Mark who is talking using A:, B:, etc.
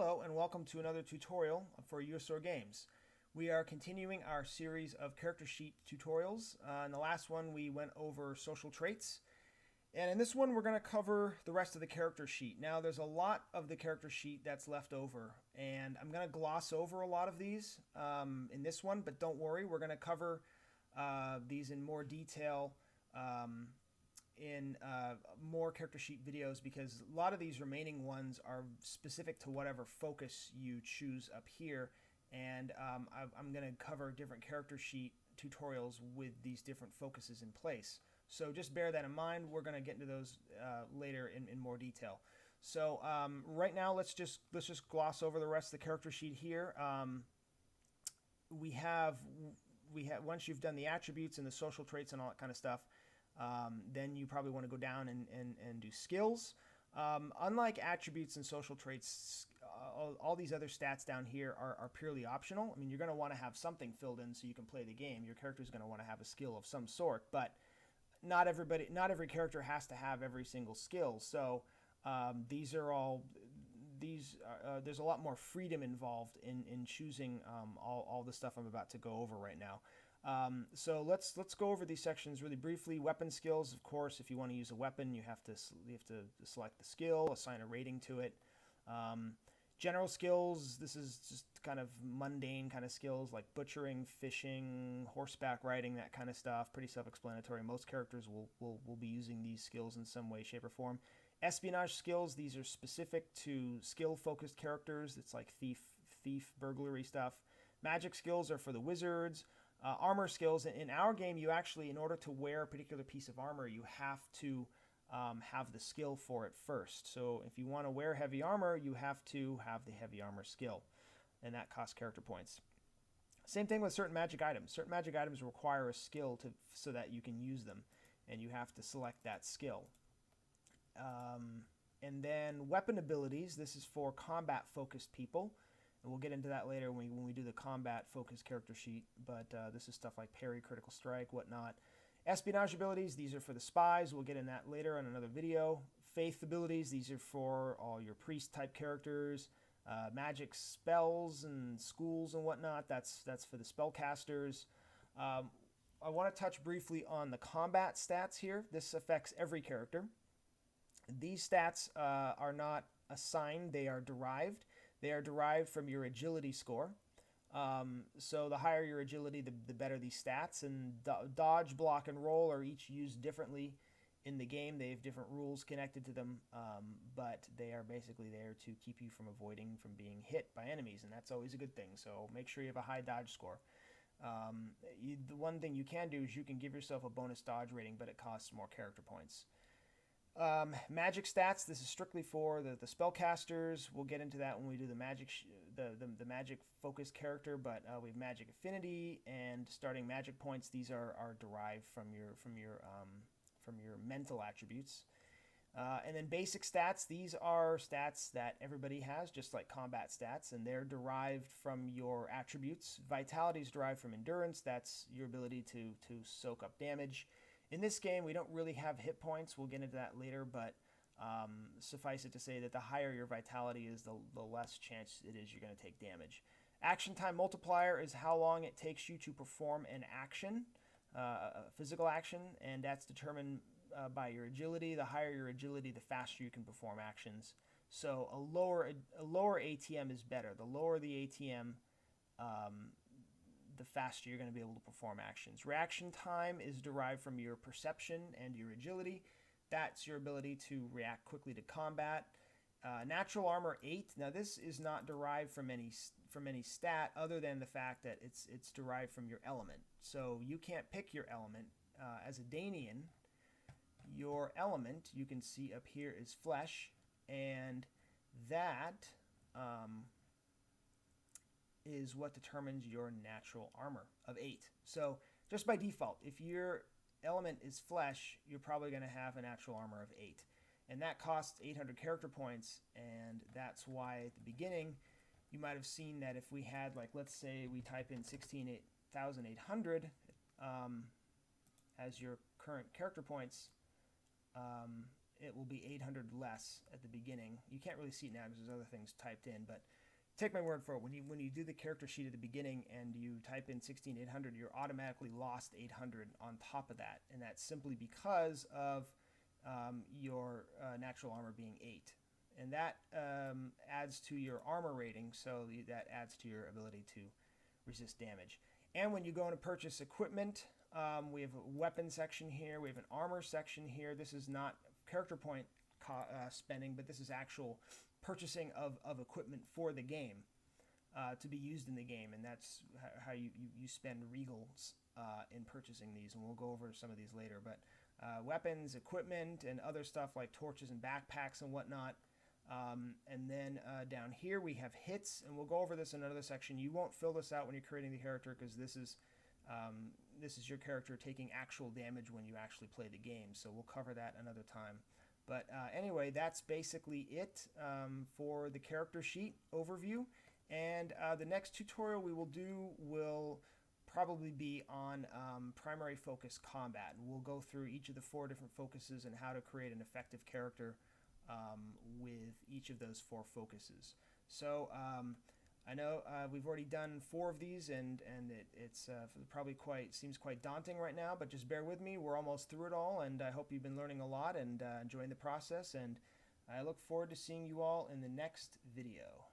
A: Hello and welcome to another tutorial for USOR games. We are continuing our series of character sheet tutorials. In the last one we went over social traits, and in this one we're going to cover the rest of the character sheet. Now there's a lot of the character sheet that's left over, and I'm going to gloss over a lot of these in this one, but don't worry, we're going to cover these in more detail in more character sheet videos, because a lot of these remaining ones are specific to whatever focus you choose up here, and I'm going to cover different character sheet tutorials with these different focuses in place. So just bear that in mind. We're going to get into those later in more detail. So right now let's just gloss over the rest of the character sheet here. We have once you've done the attributes and the social traits and all that kind of stuff, then you probably want to go down and do skills. Unlike attributes and social traits, all these other stats down here are purely optional. I mean, you're going to want to have something filled in so you can play the game. Your character is going to want to have a skill of some sort, but not every character has to have every single skill. So there's a lot more freedom involved in choosing all the stuff I'm about to go over right now. So let's go over these sections really briefly. Weapon skills, of course, if you want to use a weapon, you have to select the skill, assign a rating to it. General skills, this is just kind of mundane kind of skills like butchering, fishing, horseback riding, that kind of stuff. Pretty self-explanatory. Most characters will be using these skills in some way, shape, or form. Espionage skills, these are specific to skill-focused characters. It's like thief, burglary stuff. Magic skills are for the wizards. Armor skills, in our game, you actually, in order to wear a particular piece of armor, you have to have the skill for it first. So if you want to wear heavy armor, you have to have the heavy armor skill, and that costs character points. Same thing with certain magic items. Certain magic items require a skill so that you can use them, and you have to select that skill. And then weapon abilities, this is for combat-focused people. And we'll get into that later when we do the combat-focused character sheet, but this is stuff like parry, critical strike, whatnot. Espionage abilities, these are for the spies. We'll get in that later in another video. Faith abilities, these are for all your priest-type characters. Magic spells and schools and whatnot, that's for the spellcasters. I want to touch briefly on the combat stats here. This affects every character. These stats are not assigned, they are derived. They are derived from your agility score. So the higher your agility, the better these stats. And dodge, block, and roll are each used differently in the game. They have different rules connected to them, but they are basically there to keep you from being hit by enemies, and that's always a good thing. So make sure you have a high dodge score. The one thing you can do is you can give yourself a bonus dodge rating, but it costs more character points. Magic stats, this is strictly for the spellcasters. We'll get into that when we do the magic focused character, but we have magic affinity and starting magic points. These are derived from your mental attributes. And then basic stats, these are stats that everybody has, just like combat stats, and they're derived from your attributes. Vitality is derived from endurance. That's your ability to soak up damage. In this game, we don't really have hit points. We'll get into that later, but suffice it to say that the higher your vitality is, the less chance it is you're going to take damage. Action time multiplier is how long it takes you to perform an action, a physical action, and that's determined by your agility. The higher your agility, the faster you can perform actions. So a lower ATM is better. The lower the ATM, the faster you're going to be able to perform actions. Reaction time is derived from your perception and your agility. That's your ability to react quickly to combat. Natural armor 8. Now this is not derived from any stat other than the fact that it's derived from your element. So you can't pick your element. As a Danian, your element, you can see up here, is flesh, and that is what determines your natural armor of 8. So just by default, if your element is flesh, you're probably going to have a natural armor of 8. And that costs 800 character points, and that's why at the beginning you might have seen that if we had, like, let's say we type in 16,800 as your current character points, it will be 800 less at the beginning. You can't really see it now because there's other things typed in, but take my word for it. When you do the character sheet at the beginning and you type in 16800, you're automatically lost 800 on top of that, and that's simply because of your natural armor being 8. And that adds to your armor rating, so that adds to your ability to resist damage. And when you go in to purchase equipment, we have a weapon section here, we have an armor section here. This is not character point spending, but this is actual purchasing of equipment for the game to be used in the game, and that's how you spend regals in purchasing these, and we'll go over some of these later. But weapons, equipment, and other stuff like torches and backpacks and whatnot. And then down here we have hits, and we'll go over this in another section. You won't fill this out when you're creating the character because this is your character taking actual damage when you actually play the game, so we'll cover that another time. But anyway, that's basically it for the character sheet overview, and the next tutorial we will do will probably be on primary focus combat, and we'll go through each of the 4 different focuses and how to create an effective character with each of those 4 focuses. So I know we've already done 4 of these, and it's probably seems quite daunting right now, but just bear with me. We're almost through it all, and I hope you've been learning a lot and enjoying the process, and I look forward to seeing you all in the next video.